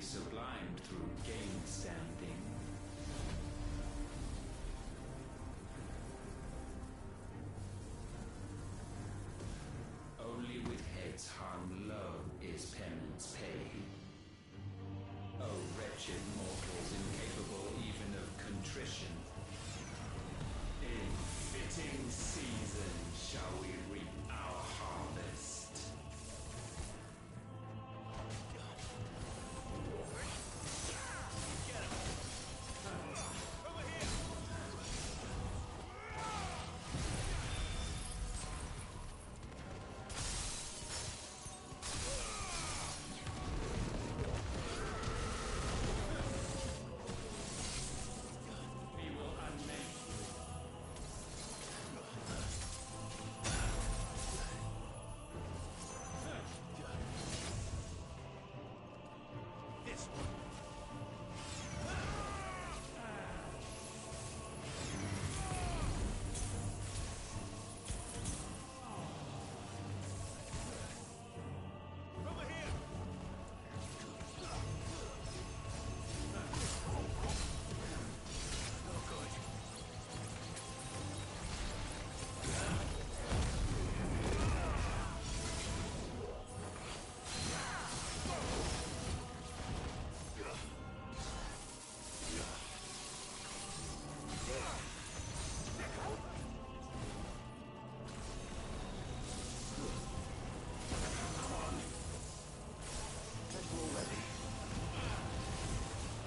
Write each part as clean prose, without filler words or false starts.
be sublimed through game standing. Only with heads hung low is penance paid. Oh, wretched mortals, incapable even of contrition. In fitting season shall we reap our harvest. Get him! Over here! We will unmake This one! Over here! Oh, good.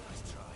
Nice try.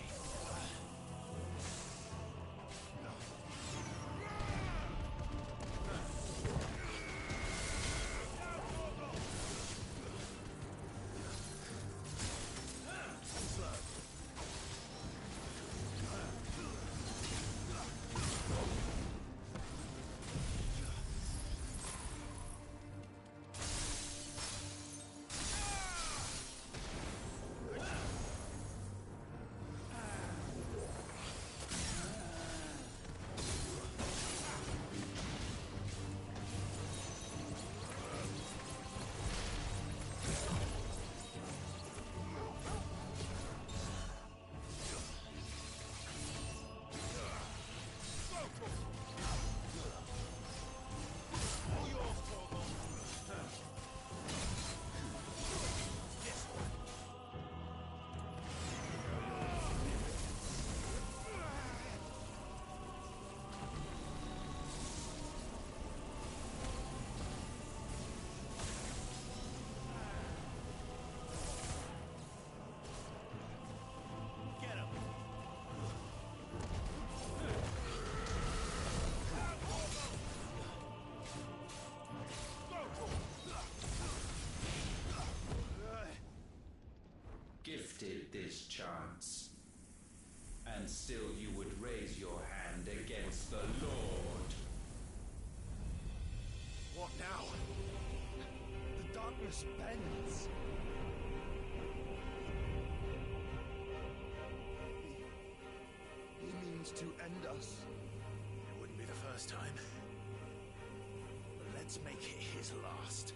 All yours, Torgal. This one. Get him. gifted this chance. And still you would raise your hand against the Lord. What now? The darkness bends. He means to end us. It wouldn't be the first time. But let's make it his last.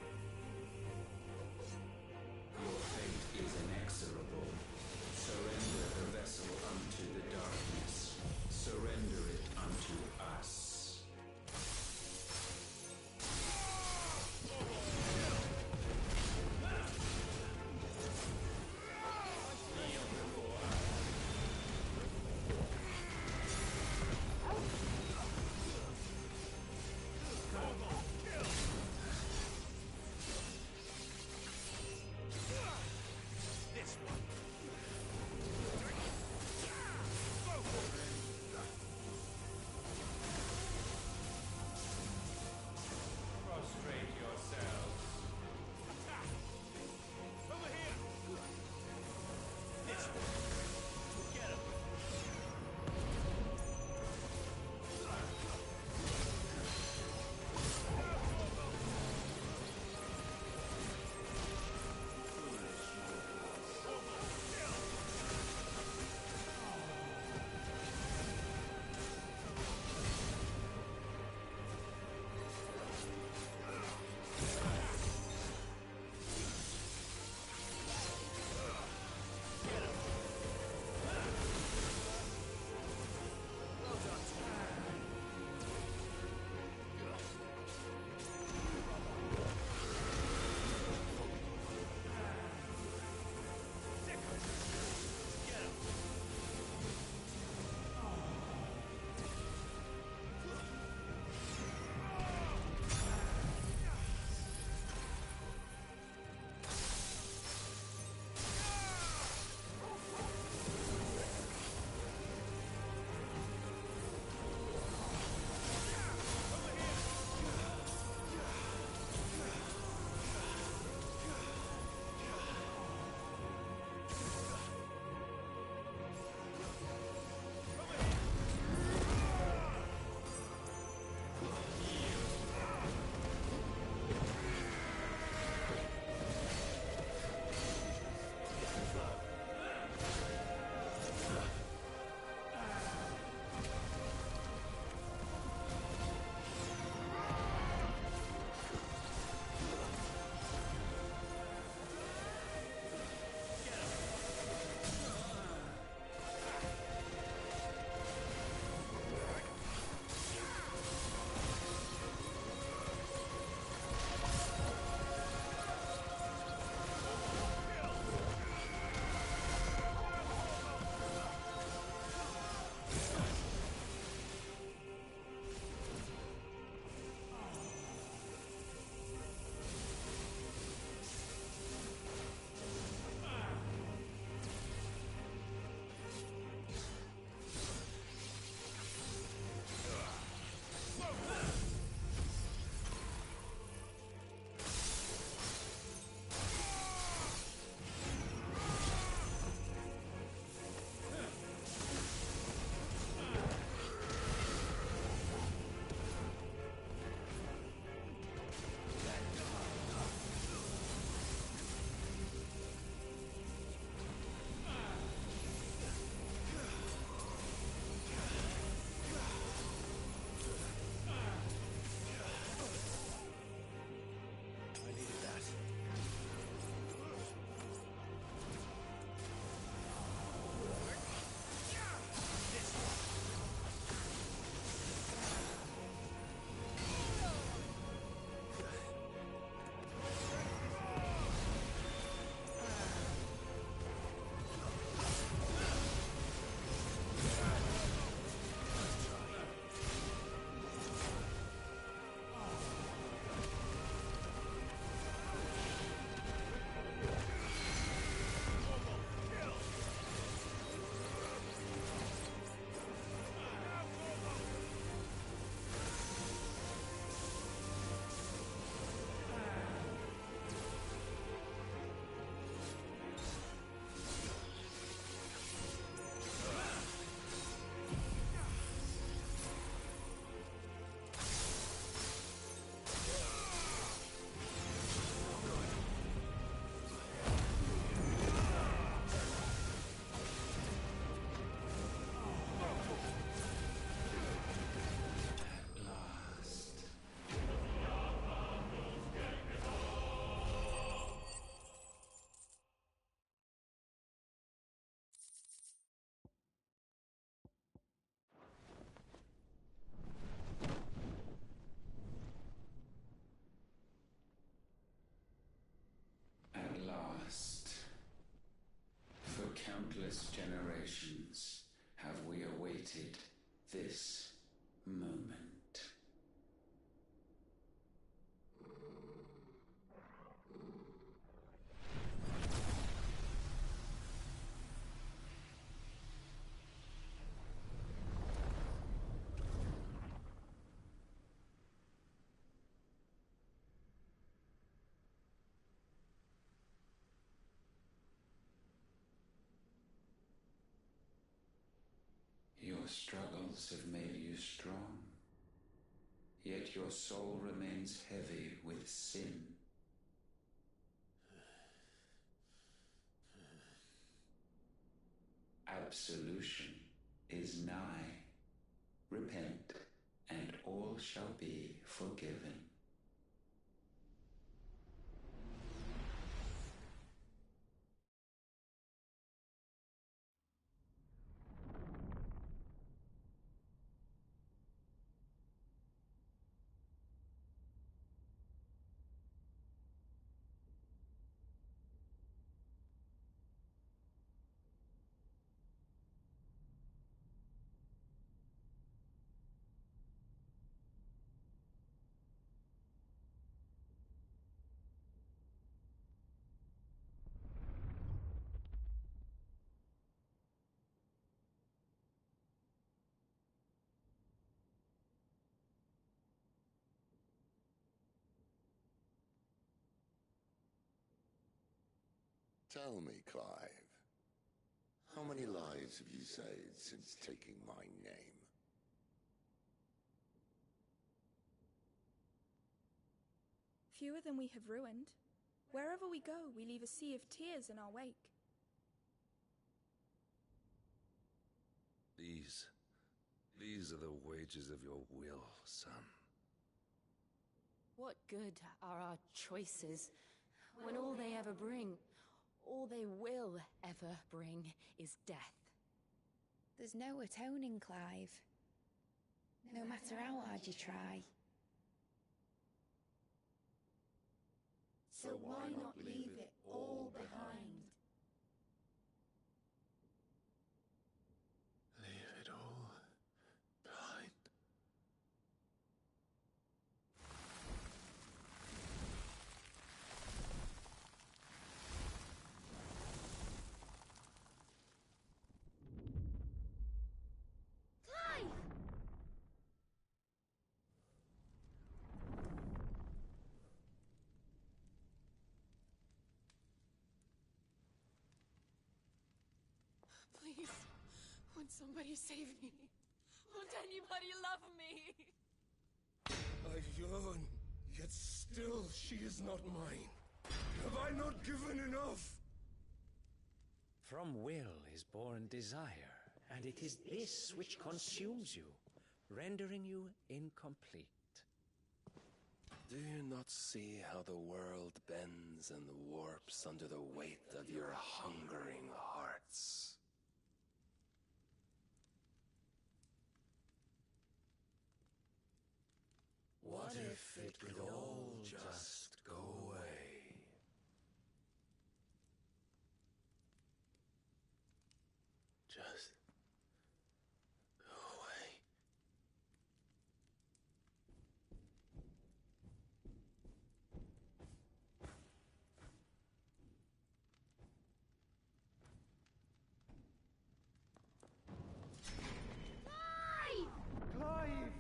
Your fate is inexorable. Surrender the vessel unto the darkness. Surrender it unto us. Kneel before us. This one. Countless generations have we awaited this moment. Your struggles have made you strong, yet your soul remains heavy with sin. Absolution is nigh. Repent, and all shall be forgiven. Tell me, Clive, how many lives have you saved since taking my name? Fewer than we have ruined. Wherever we go, we leave a sea of tears in our wake. These are the wages of your will, son. What good are our choices when all they ever bring, all they will ever bring, is death? There's no atoning, Clive. No matter how hard you try. So why not leave it all behind? Leave it all behind. Clive! Please, won't somebody save me? Won't anybody love me? I yearn, yet still she is not mine. Have I not given enough? From will is born desire, and it is this which consumes you, rendering you incomplete. Do you not see how the world bends and warps under the weight of your hungering hearts? What if it could all just go away? Just go away. Clive!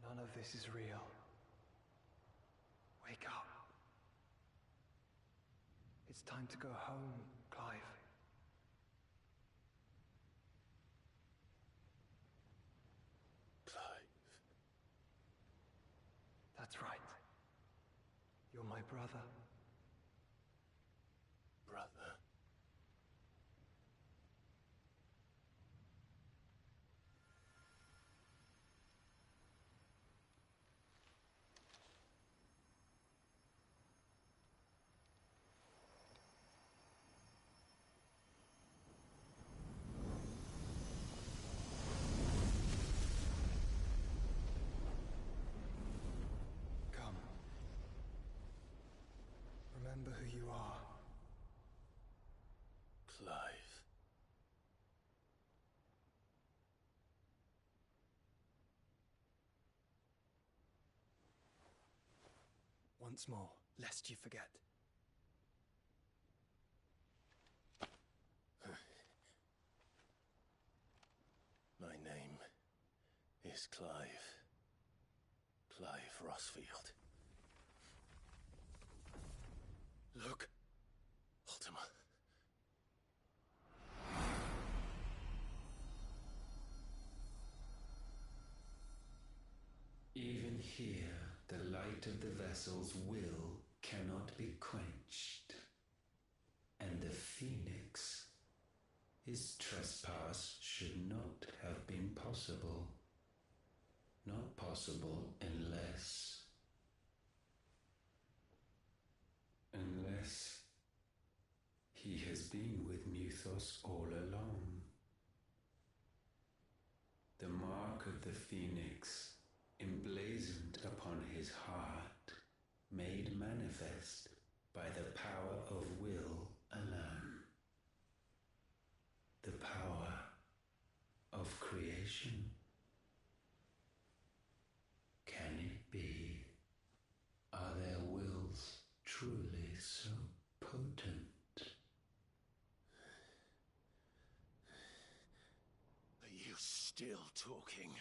None of this is real. Wake up. It's time to go home, Clive. Clive. That's right. You're my brother. Brother. remember who you are. Clive. Once more, lest you forget. My name is Clive. Clive Rossfield. Look, Ultima. Even here, the light of the vessel's will cannot be quenched. And the Phoenix, his trespass should not have been possible. Not possible unless he has been with Muthos all along. The mark of the Phoenix, emblazoned upon his heart, made manifest by the power of will alone. The power of creation. Can it be? Are their wills truly so potent? Are you still talking?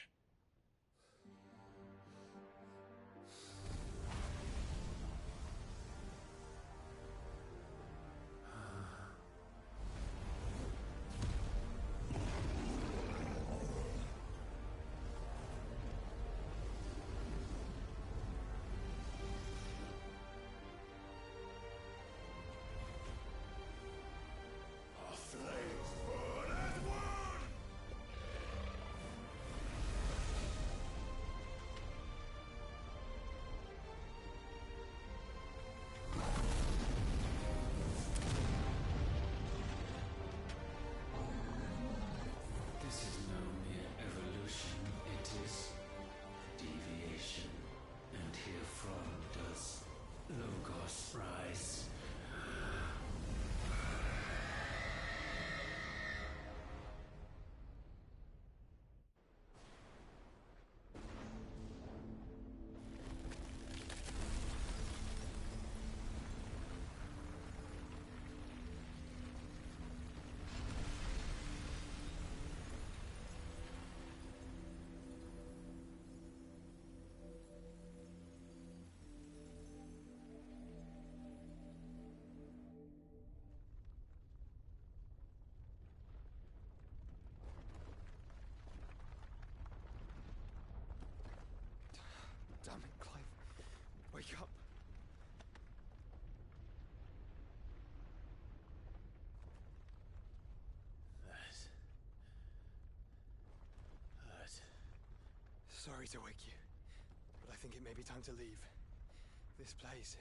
Damn it, Clive. Wake up. That hurt. Sorry to wake you, but I think it may be time to leave. This place.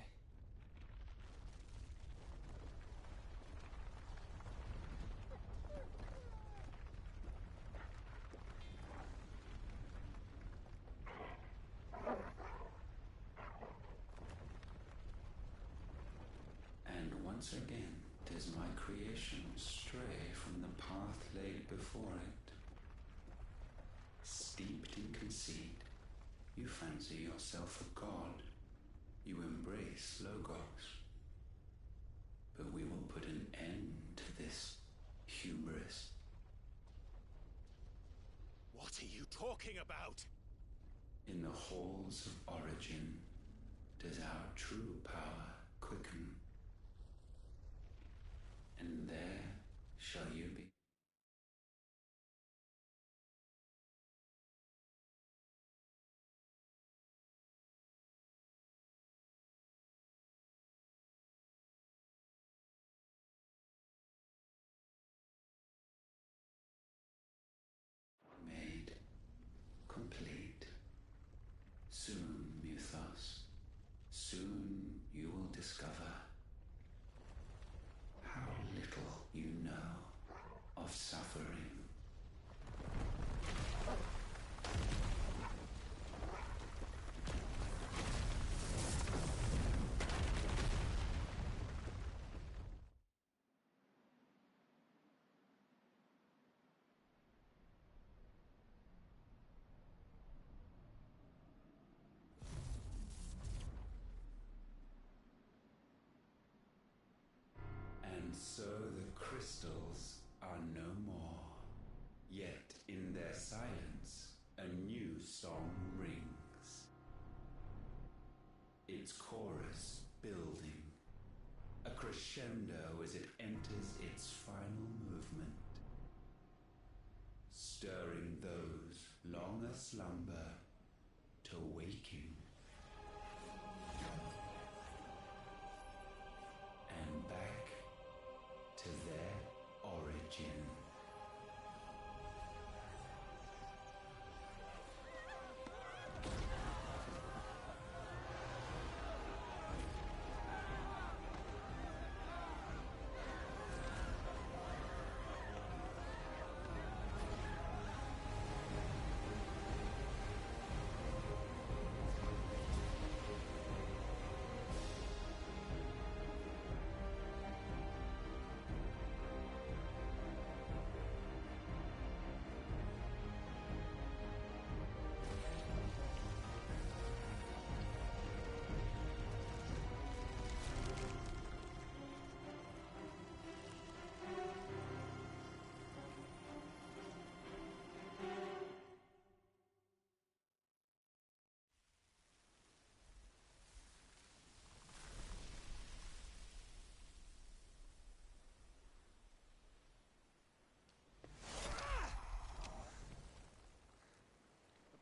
And once again does my creation stray from the path laid before it. Steeped in conceit, you fancy yourself a god. You embrace Logos. But we will put an end to this hubris. What are you talking about? In the halls of origin does our true power quicken. And there shall you be. Made complete. Soon, Muthos, soon you will discover how little you know of suffering. so the crystals are no more. Yet in their silence, a new song rings. Its chorus building, a crescendo as it enters its final movement, stirring those long aslumber to waking. And back to their origin.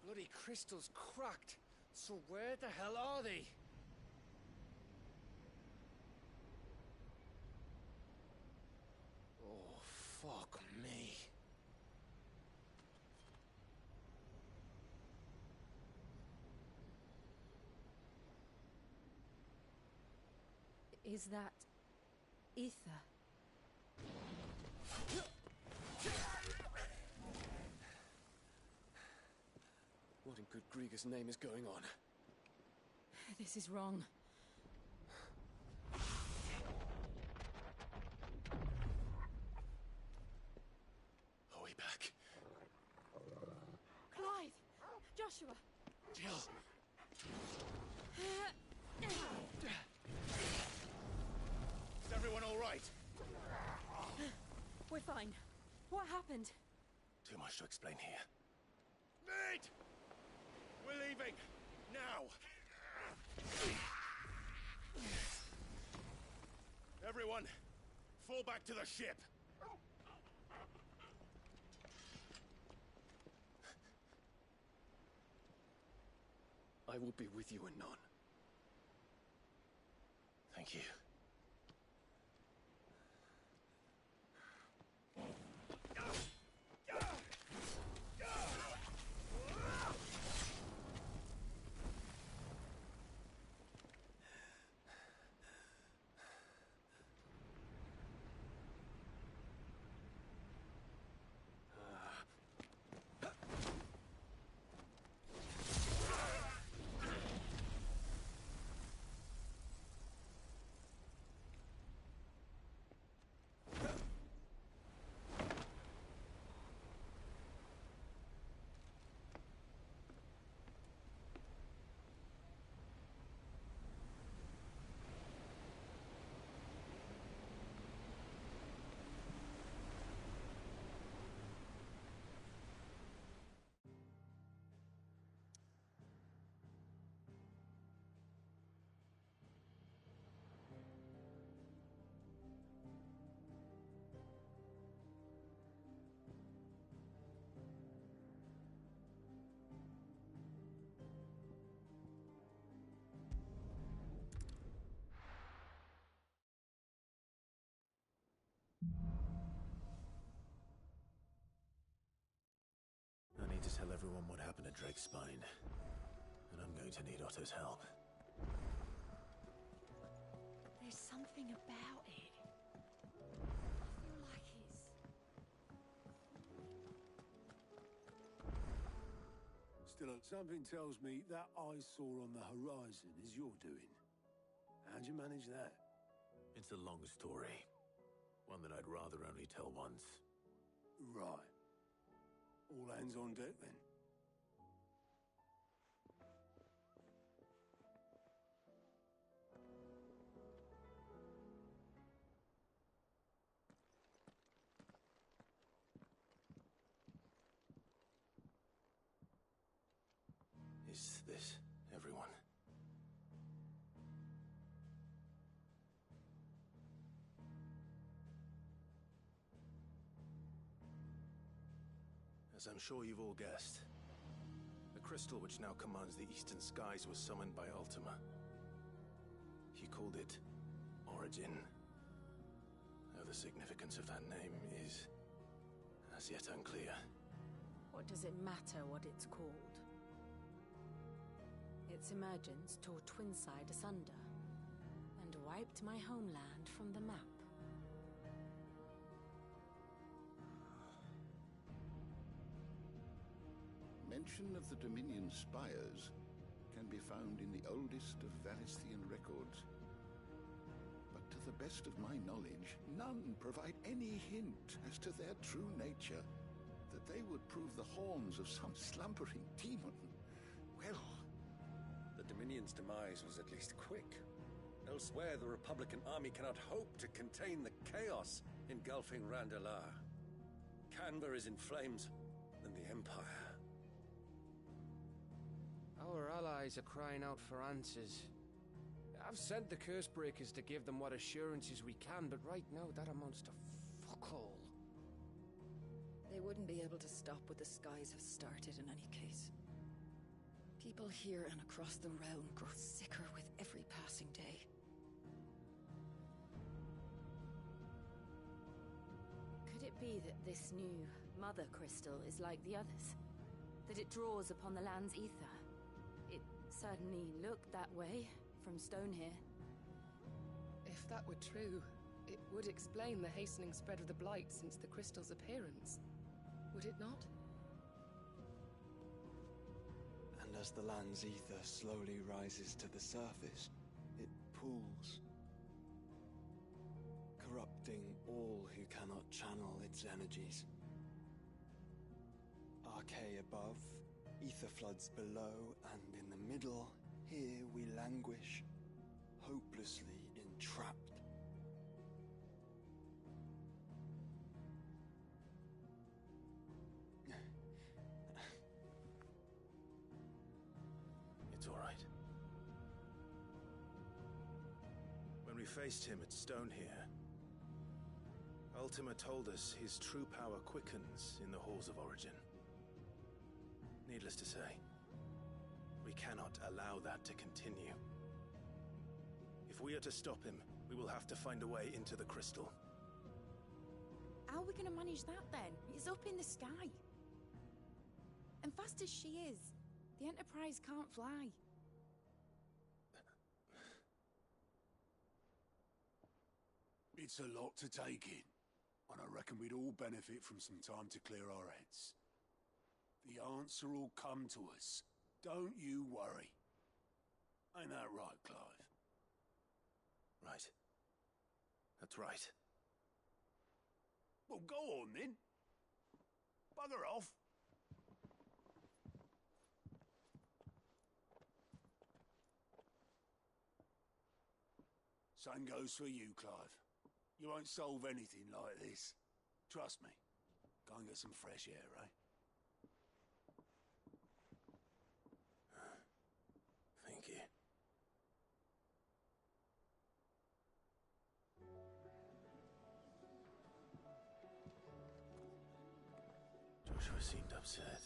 Bloody crystal's cracked. So where the hell are they? Oh, fuck me. Is that ether? What in good Grieger's name is going on? This is wrong. Are we back? Clive! Joshua! Jill! Is everyone all right? We're fine. What happened? Too much to explain here. Mate! We're leaving! Now! Everyone, fall back to the ship! I will be with you anon. Thank you. I need to tell everyone what happened to Drake's spine. And I'm going to need Otto's help. There's something about it. I feel like it's... Still, something tells me that I saw on the horizon is your doing. How'd you manage that? It's a long story. One that I'd rather only tell once. Right. All hands on deck, then. is this, everyone? As I'm sure you've all guessed, the crystal which now commands the eastern skies was summoned by Ultima. He called it Origin. Though the significance of that name is as yet unclear. What does it matter what it's called? Its emergence tore Twinside asunder and wiped my homeland from the map. Mention of the Dominion spires can be found in the oldest of Variscian records. But to the best of my knowledge, none provide any hint as to their true nature, that they would prove the horns of some slumbering demon. Well, the Dominion's demise was at least quick. Elsewhere, the Republican army cannot hope to contain the chaos engulfing Randalar. Canberra is in flames, and the Empire. Our allies are crying out for answers. I've sent the Cursebreakers to give them what assurances we can, but right now that amounts to fuck all. They wouldn't be able to stop what the skies have started in any case. People here and across the realm grow sicker with every passing day. Could it be that this new Mother Crystal is like the others? That it draws upon the land's ether? It certainly looked that way from stone here. If that were true, it would explain the hastening spread of the Blight since the crystal's appearance. Would it not? And as the land's ether slowly rises to the surface, it pools, corrupting all who cannot channel its energies. Archay above, ether floods below, and in the middle, here we languish, hopelessly entrapped. It's all right. When we faced him at Stone here, Ultima told us his true power quickens in the halls of Origin. Needless to say, we cannot allow that to continue. If we are to stop him, we will have to find a way into the crystal. How are we gonna manage that then? It's up in the sky. And fast as she is, the Enterprise can't fly. It's a lot to take in, and I reckon we'd all benefit from some time to clear our heads. The answer will come to us. Don't you worry. Ain't that right, Clive? Right. That's right. Well, go on then. Bugger off. Same goes for you, Clive. You won't solve anything like this. Trust me. Go and get some fresh air, eh? Thank you. Joshua seemed upset.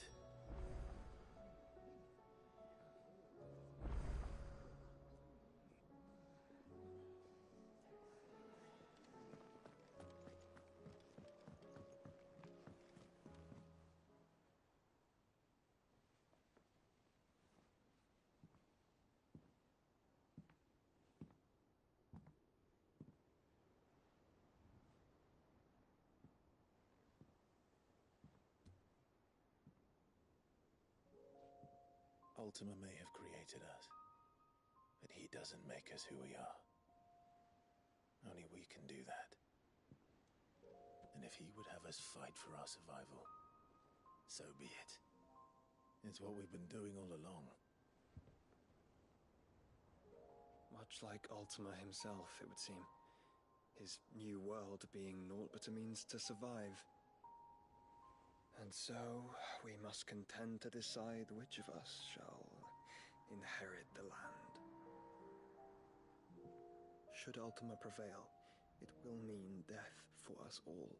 Ultima may have created us, but he doesn't make us who we are. Only we can do that. And if he would have us fight for our survival, so be it. It's what we've been doing all along. Much like Ultima himself, it would seem. His new world being naught but a means to survive. And so, we must contend to decide which of us shall inherit the land. Should Ultima prevail, it will mean death for us all.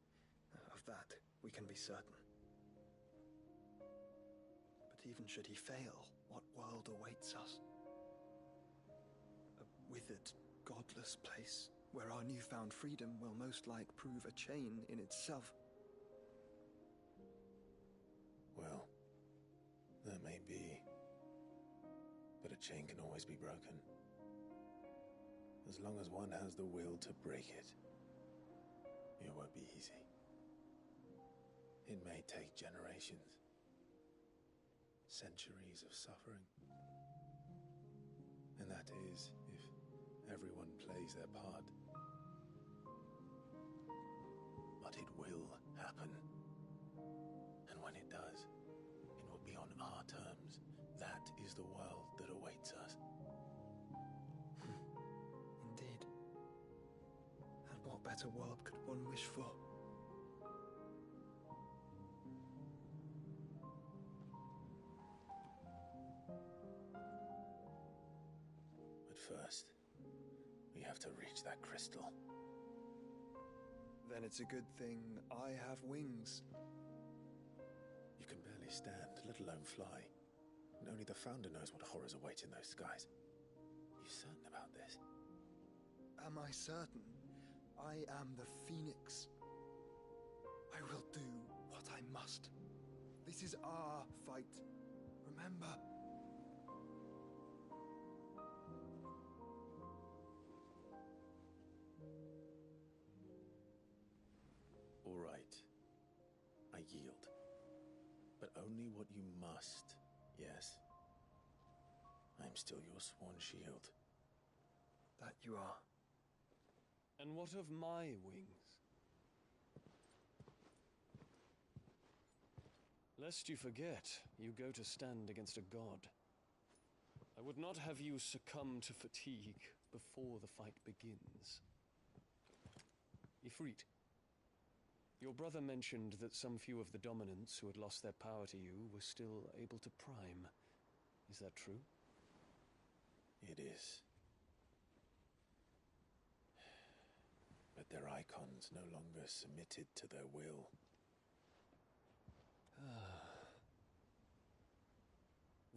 Of that, we can be certain. But even should he fail, what world awaits us? A withered, godless place where our newfound freedom will most like prove a chain in itself. Well, that may be. But a chain can always be broken. As long as one has the will to break it. It won't be easy. It may take generations. Centuries of suffering. And that is, if everyone plays their part. But it will happen. And when it does, it will be on our terms. That is the world that awaits us. Indeed. And what better world could one wish for? But first, we have to reach that crystal. Then it's a good thing I have wings. You can barely stand, let alone fly. And only the Founder knows what horrors await in those skies. You certain about this? Am I certain? I am the Phoenix. I will do what I must. This is our fight. Remember? All right. I yield. But only what you must. Yes. I'm still your sworn shield. That you are. And what of my wings? Lest you forget, you go to stand against a god. I would not have you succumb to fatigue before the fight begins. Ifrit, your brother mentioned that some few of the dominants who had lost their power to you were still able to prime. Is that true? It is. But their icons no longer submitted to their will.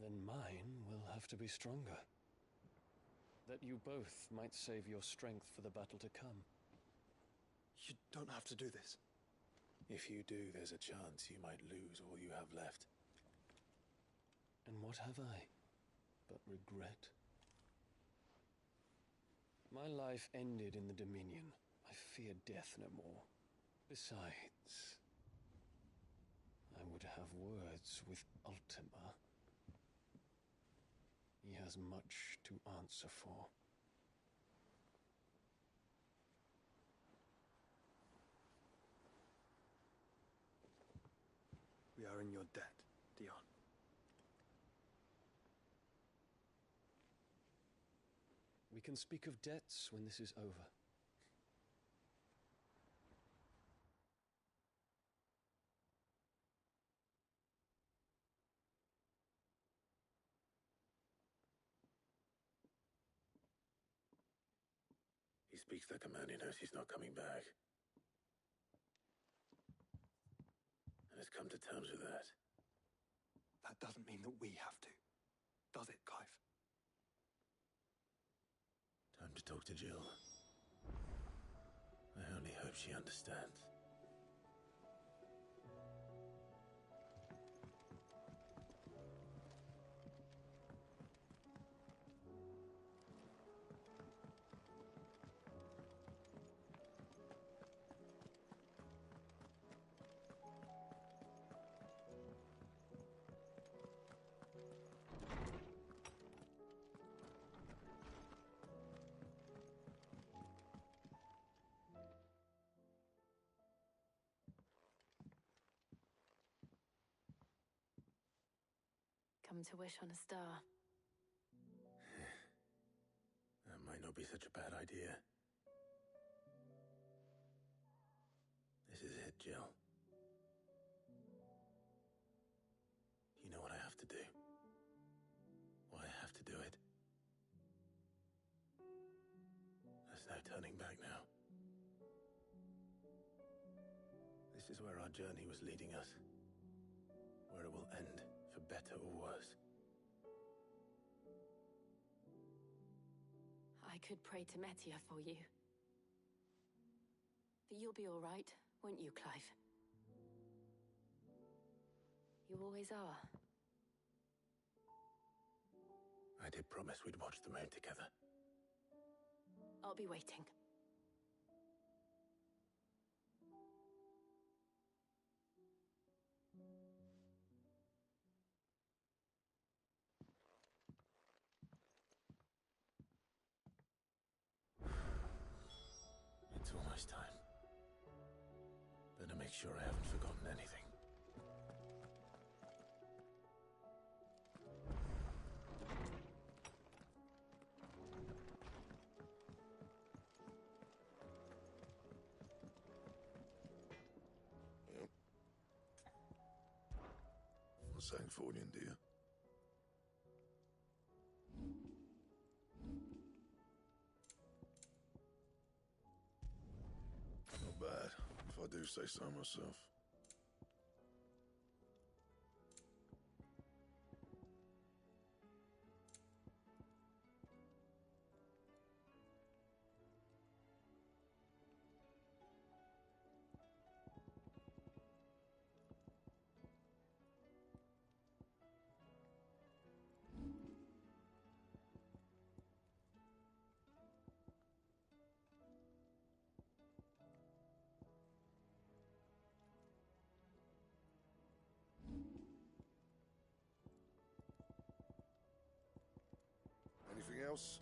Then mine will have to be stronger. That you both might save your strength for the battle to come. You don't have to do this. If you do, there's a chance you might lose all you have left. And what have I but regret? My life ended in the Dominion. I fear death no more. Besides, I would have words with Ultima. He has much to answer for. We are in your debt, Dion. We can speak of debts when this is over. He speaks that command, he knows he's not coming back. And has come to terms with that. That doesn't mean that we have to. Does it, Clive? Time to talk to Jill. I only hope she understands. Come to wish on a star. That might not be such a bad idea. This is it, Jill. You know what I have to do. What I have to do There's no turning back now. This is where our journey was leading us. Where it will end, for better or worse. I could pray to Metia for you. But you'll be all right, won't you, Clive? You always are. I did promise we'd watch the moon together. I'll be waiting. It's almost time. Better make sure I haven't forgotten anything. Sancfordian, do you? Not bad, if I do say so myself. Anything else?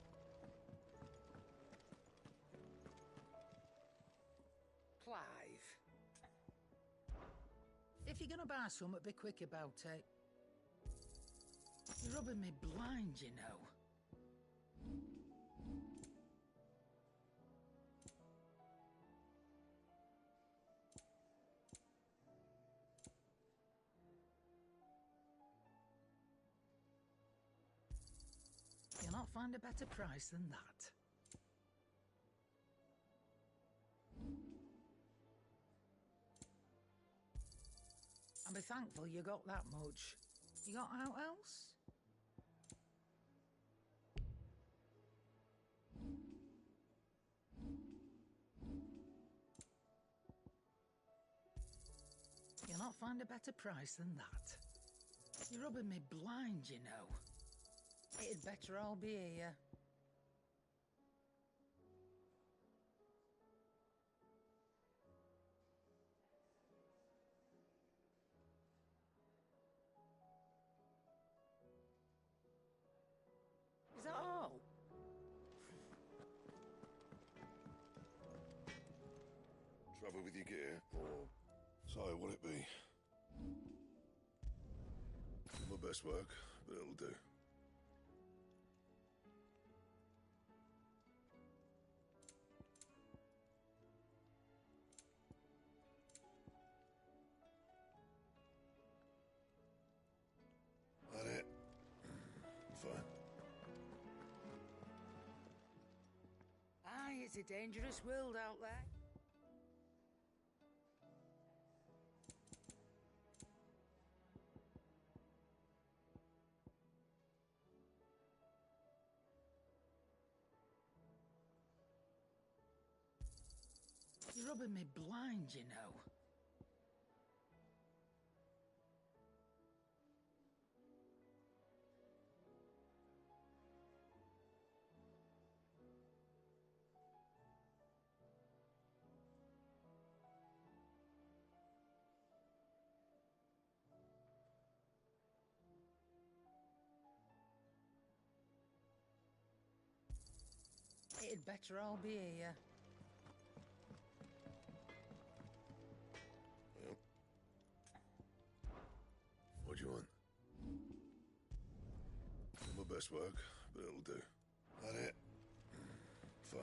Clive. If you're gonna buy something, be quick about it. You're rubbing me blind, you know. You'll not find a better price than that. And be thankful you got that much. You got out else? You'll not find a better price than that. You're rubbing me blind, you know. It'd better all be here. Is that all? Trouble with your gear, or so will it be? Do my best work, but it'll do. That it? Fine. Aye, it's a dangerous world out there. You're rubbing me blind, you know. It'd better all be here. Yep. What do you want? Do my best work, but it'll do. That it? Fine.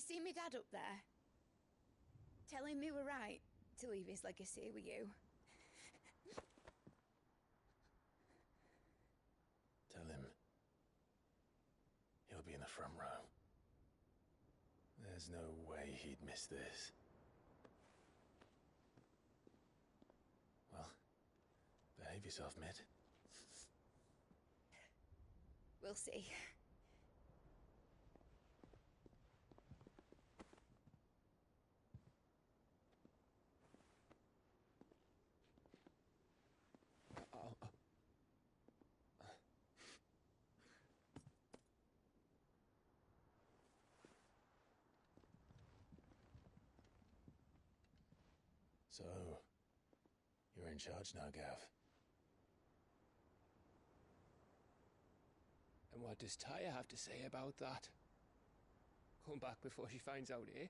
see me dad up there? Tell him we were right to leave his legacy with you. Tell him he'll be in the front row. There's no way he'd miss this. Well, behave yourself, Mitt. We'll see. So, you're in charge now, Gav. And what does Taya have to say about that? Come back before she finds out, eh?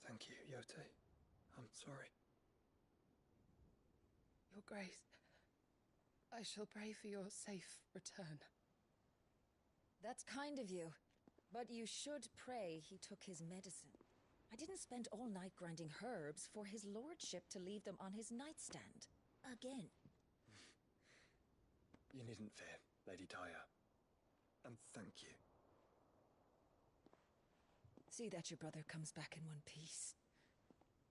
Thank you, Yote. I'm sorry. Your Grace, I shall pray for your safe return. That's kind of you. But you should pray he took his medicine. I didn't spend all night grinding herbs for his lordship to leave them on his nightstand. Again. You needn't fear, Lady Taya. And thank you. See that your brother comes back in one piece.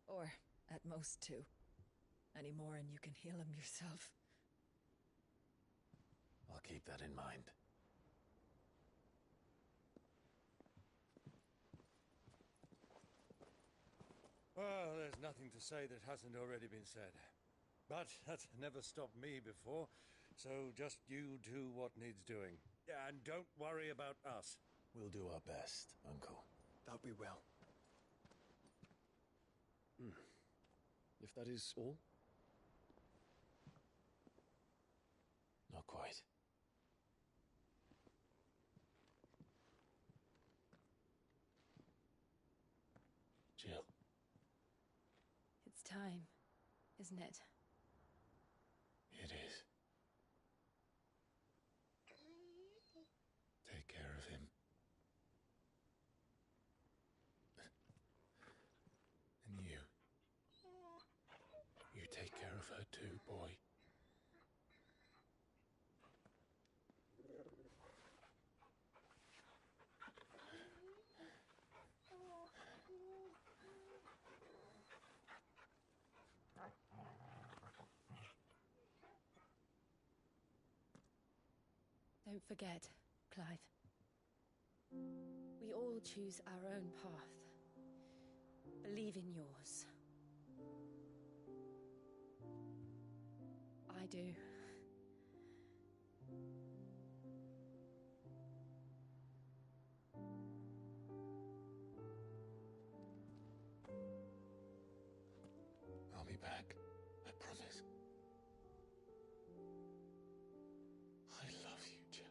Or, at most, two. Any more and you can heal him yourself. I'll keep that in mind. Well, there's nothing to say that hasn't already been said. But that's never stopped me before, so just you do what needs doing. And don't worry about us. We'll do our best, Uncle. That we will. If that is all? Not quite. Jill. It's time, isn't it? It is. Take care of him. And you. You take care of her too, boy. Don't forget, Clive. We all choose our own path. Believe in yours. I do. I'll be back. I promise. I love you, Jill.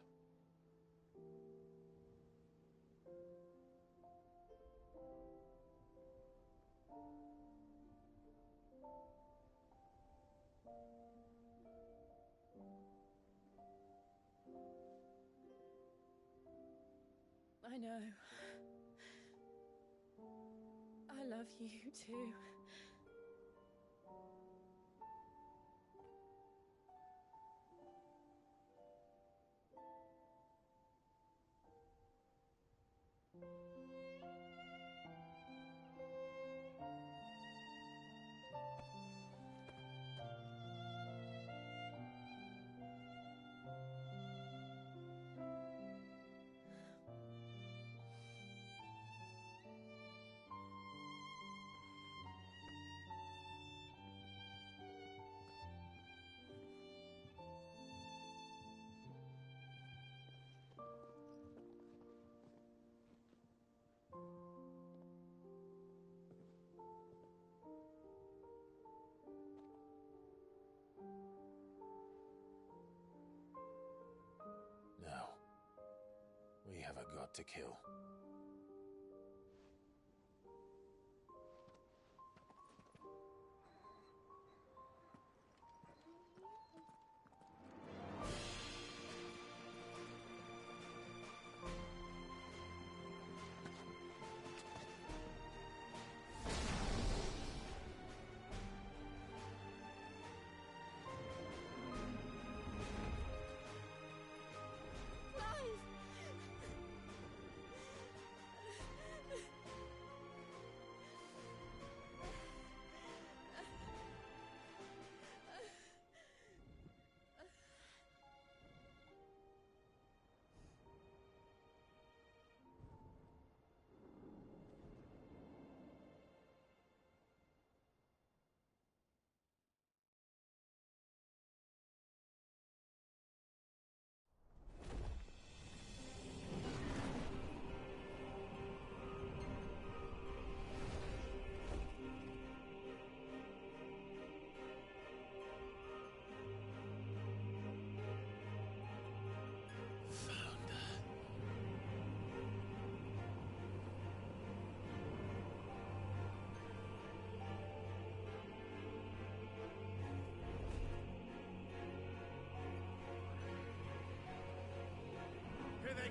I know. I love you too. Now, we have a god to kill.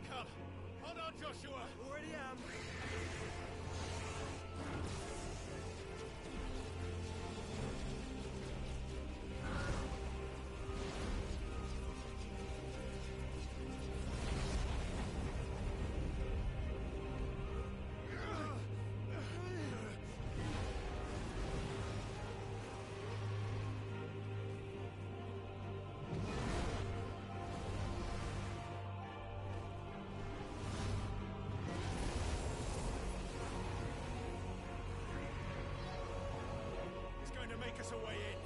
come! Hold on, Joshua! Already am! To make us a way in.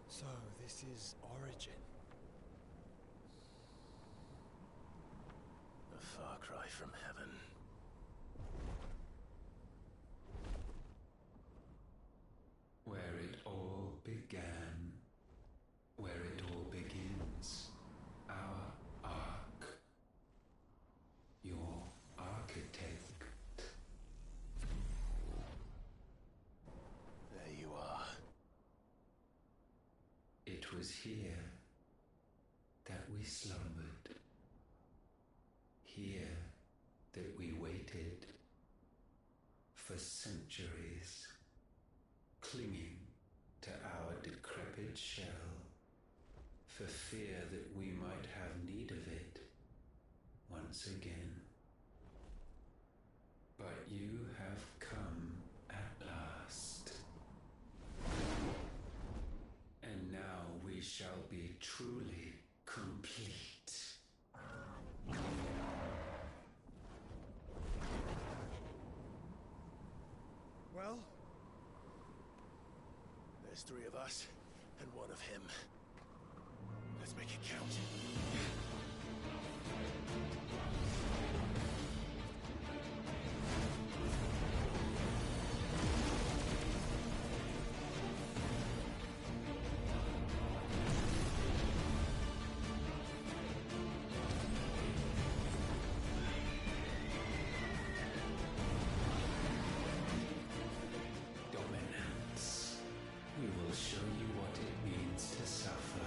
So, this is Origin. A far cry from heaven. Where it all began, where it all begins, our arc, your architect. There you are. It was here that we slumbered, here that we waited for centuries, clinging to our decrepit shell, for fear that we might have need of it once again. But you have come at last. And now we shall be truly complete. Well, there's 3 of us and 1 of him. Let's make it count. Dominance. We will show you what it means to suffer.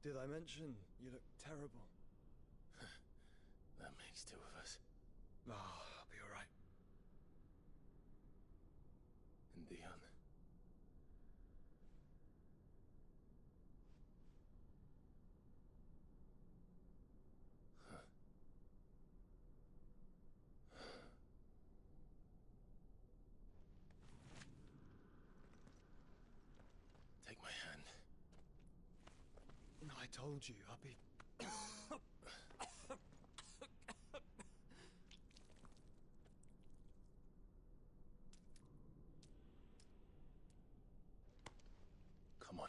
Did I mention you look terrible? That makes two of us. Oh, I'll be alright. And Dion. Take my hand. I told you I'll be... Come on.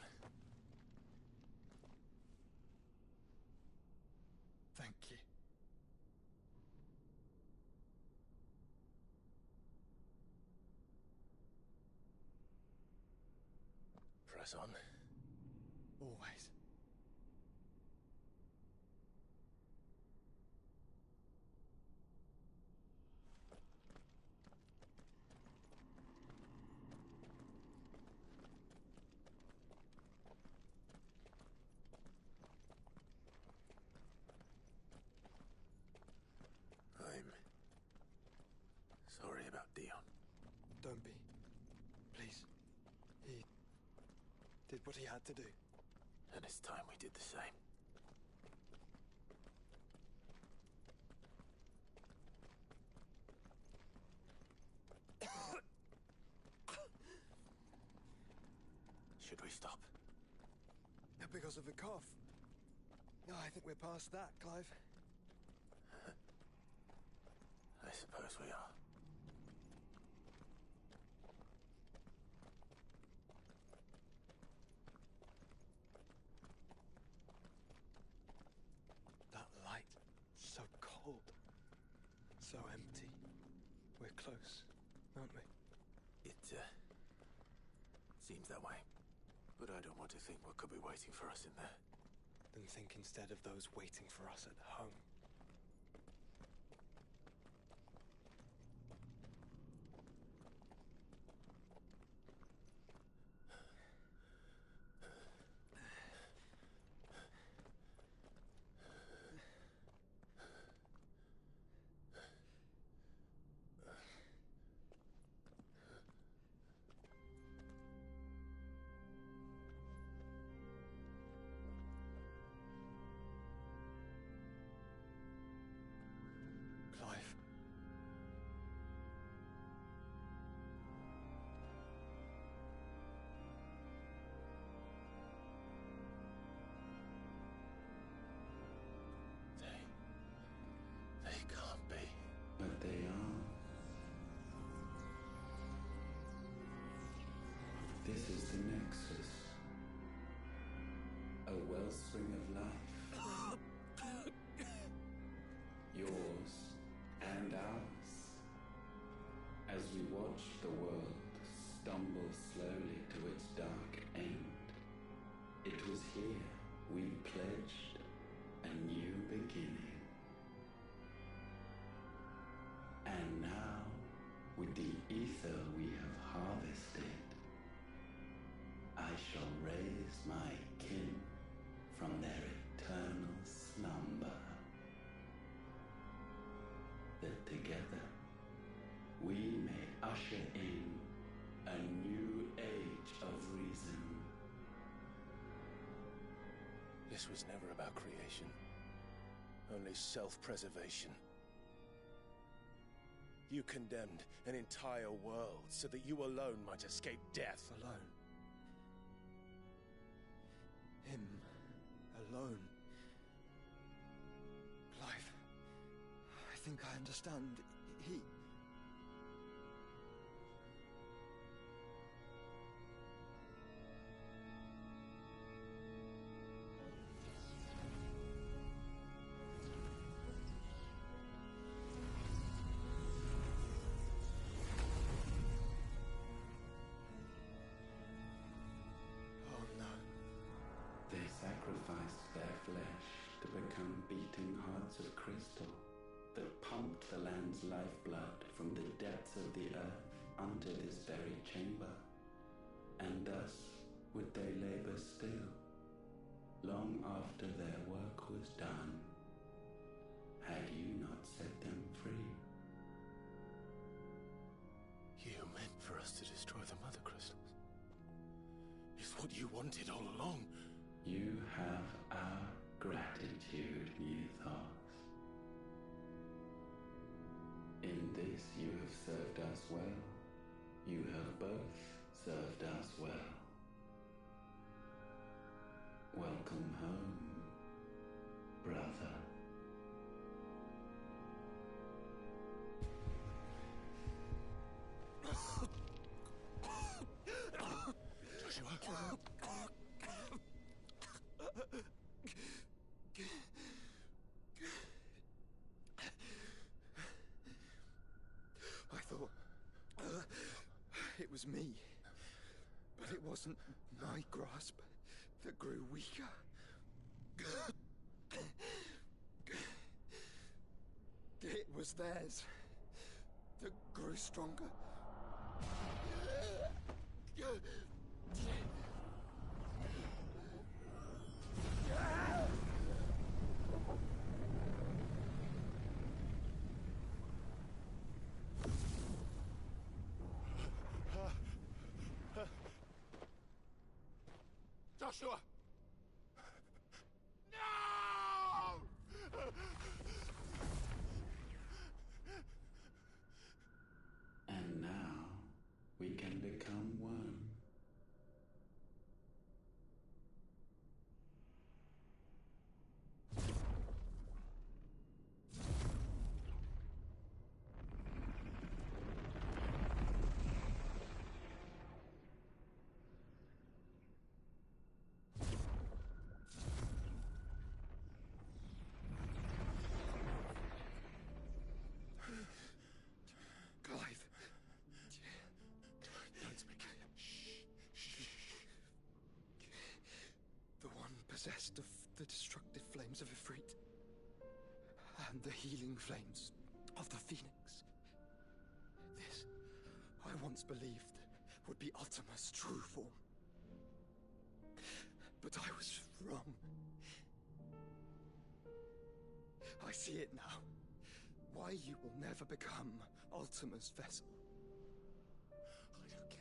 Thank you. Press on. Always. I'm sorry about Dion. Don't be. Please. He did what he had to do. And it's time we did the same. Should we stop? Because of the cough. No, I think we're past that, Clive. I suppose we are. That light, so cold, so empty. We're close, aren't we? It seems that way. But I don't want to think what could be waiting for us in there. Then think instead of those waiting for us at home. Clive. They can't be. But they are. This is the Nexus. A wellspring of life. Yours and ours. As we watch the world stumble slowly to its dark end, it was here we pledged a new beginning. And now, with the ether we have harvested, I shall raise my kin from their eternal slumber. That together we may usher in a new age of reason. This was never about creation. Only self-preservation. You condemned an entire world so that you alone might escape death. Alone. Him. Alone. Clive. I think I understand. He... Oh no. They sacrificed their flesh to become beating hearts of crystal that pumped the land's lifeblood from the depths of the earth unto this very chamber. And thus would they labor still, long after their work was done, had you not set them free. You meant for us to destroy the Mother Crystals. It's what you wanted all along. You have our gratitude, Mythos. In this you have served us well. You have both served us well. Welcome home, brother. Joshua. I thought it was me, but it wasn't my grasp that grew weaker. It was theirs that grew stronger. Joshua! And now we can become one. Clive. Don't speak. The one possessed of the destructive flames of Ifrit, and the healing flames of the Phoenix. This, I once believed, would be Ultima's true form. But I was wrong. I see it now. Why you will never become Ultima's vessel. I don't care.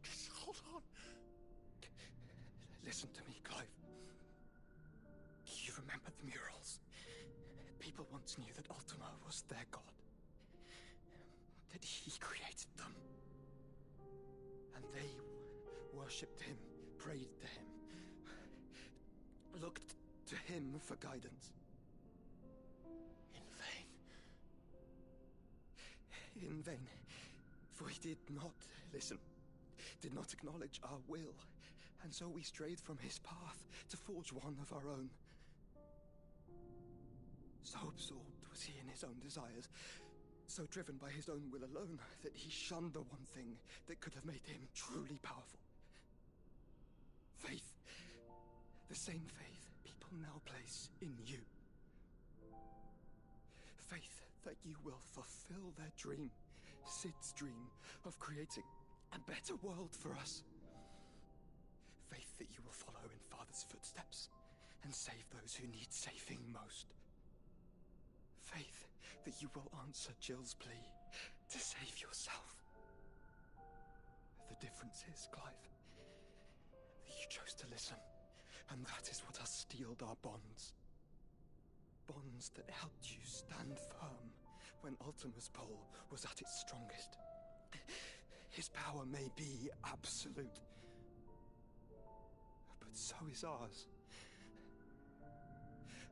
Just hold on. Listen to me, Clive. You remember the murals? People once knew that Ultima was their god. That he created them. And they worshipped him, prayed to him, looked to him for guidance. In vain, for he did not listen, did not acknowledge our will, and so we strayed from his path to forge one of our own. So absorbed was he in his own desires, so driven by his own will alone, that he shunned the one thing that could have made him truly powerful. Faith. The same faith people now place in you. Faith that you will fulfill their dream, Sid's dream of creating a better world for us. Faith that you will follow in Father's footsteps and save those who need saving most. Faith that you will answer Jill's plea to save yourself. The difference is, Clive, that you chose to listen, and that is what has steeled our bonds. Bonds that helped you stand firm when Ultima's pull was at its strongest. His power may be absolute, but so is ours.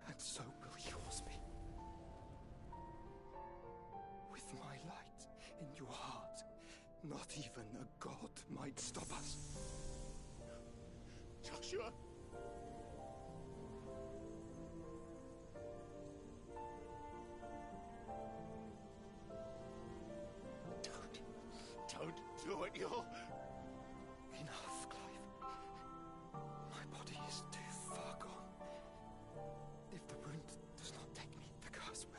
And so will yours be. With my light in your heart, not even a god might stop us. Joshua! Don't do it, you'll... Enough, Clive. My body is too far gone. If the wound does not take me, the curse will.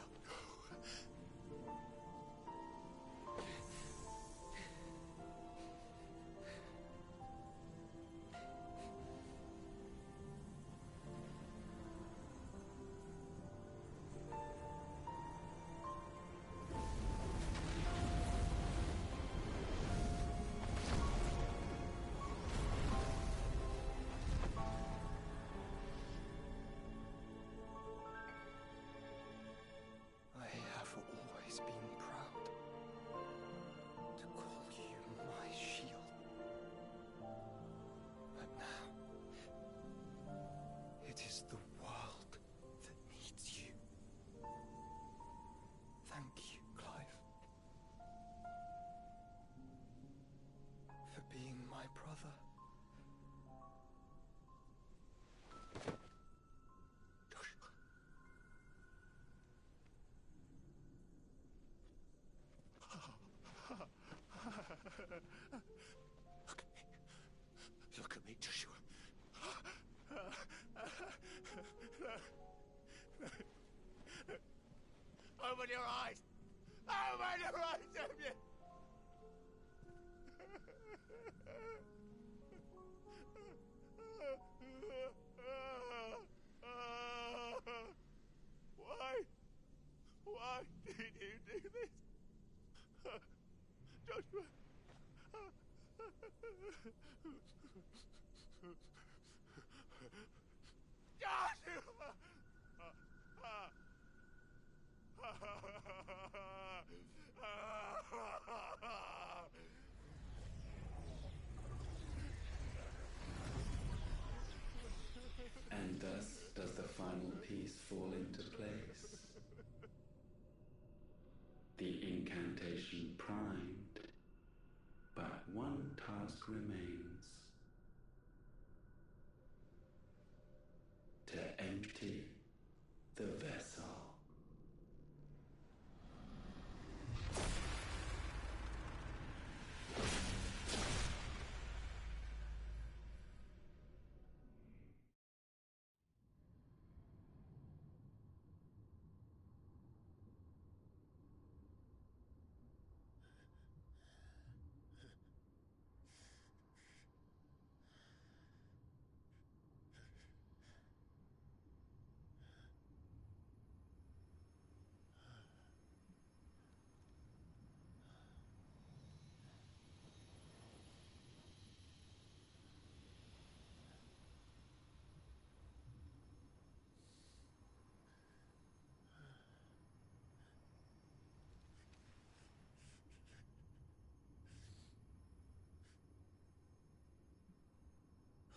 Joshua. Open your eyes! Open your eyes, Damien! Why did you do this? Joshua! Joshua! And thus does the final piece fall into place. The incantation primed, but one task remains. To empty the vessel.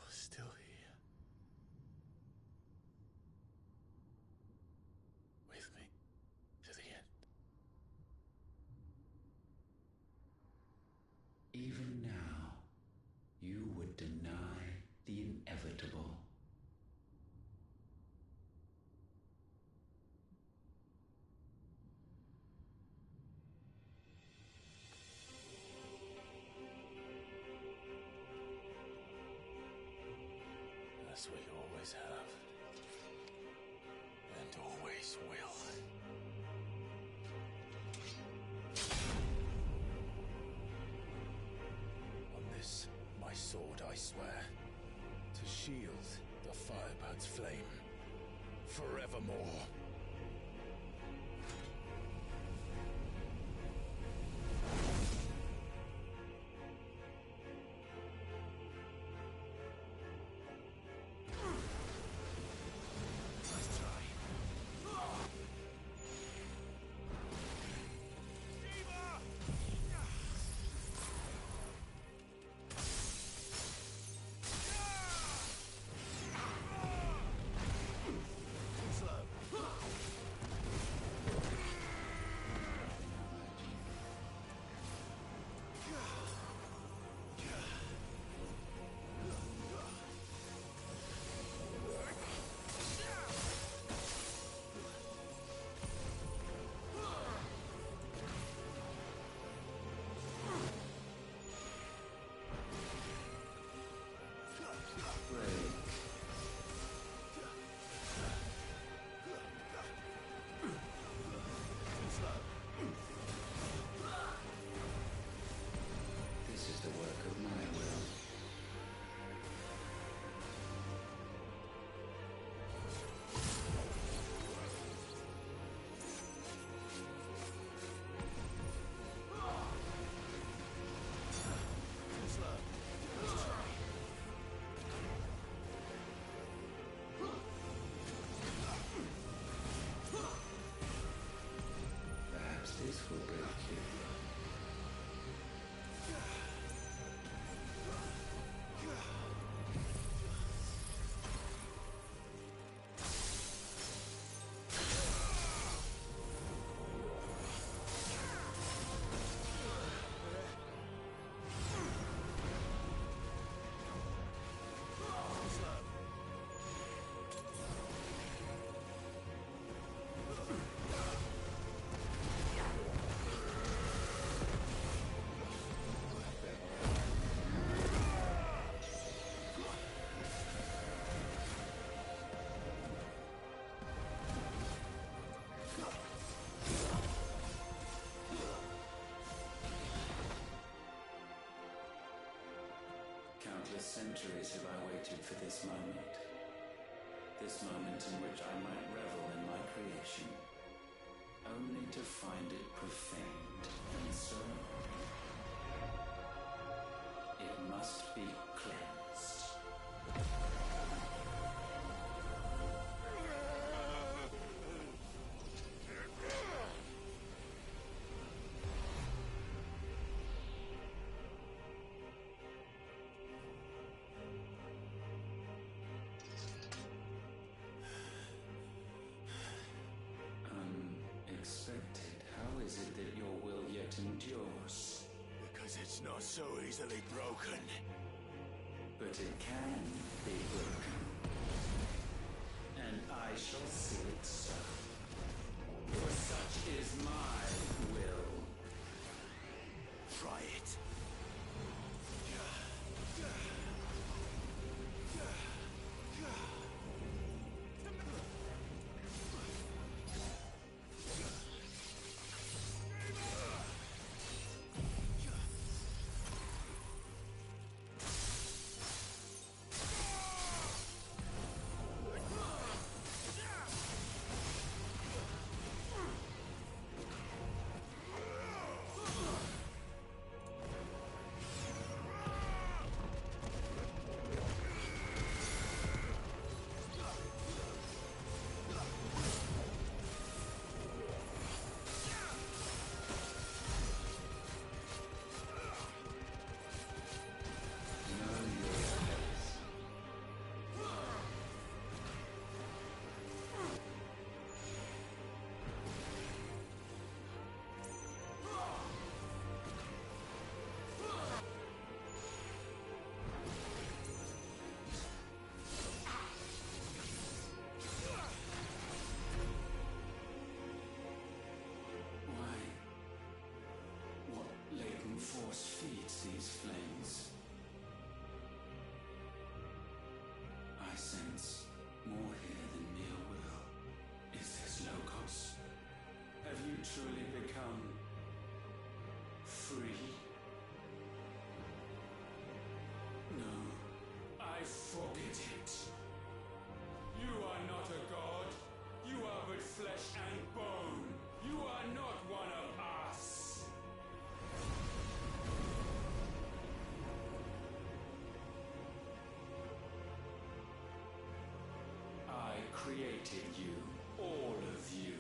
Still here. With me to the end. Even now, you would deny the inevitable. As we always have. And always will. On this, my sword, I swear, to shield the Firebird's flame forevermore. Slow. Countless centuries have I waited for this moment. This moment in which I might revel in my creation, only to find it profaned and so it must be cleansed. Unexpected. How is it that your will yet endures? Because it's not so easily broken. But it can be broken. And I shall see it so. For such is my will. Try it. Force feeds these flames. I sense more here than mere will. Is this Logos? Have you truly become free? No, I forbid it. You are not a god. You are but flesh and bone. You are not one of us. I created you, all of you.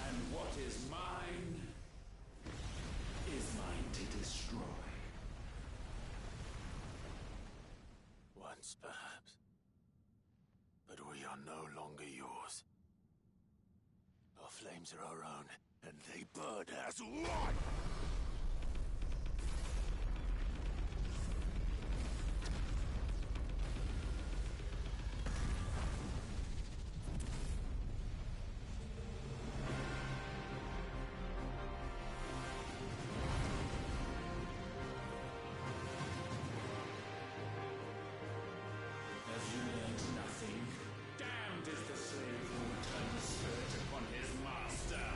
And what is mine is mine to destroy. Once, perhaps. But we are no longer yours. Our flames are our own, and they burn as one! Have you learned nothing? Damned is the slave who would turn the spirit upon his master.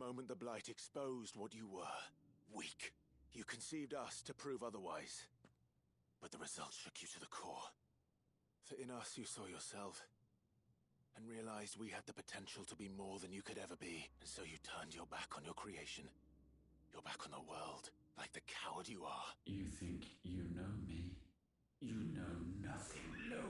moment the Blight exposed what you were. Weak. You conceived us to prove otherwise. But the results shook you to the core. For in us you saw yourself, and realized we had the potential to be more than you could ever be. And so you turned your back on your creation. Your back on the world, like the coward you are. You think you know me? You know nothing, no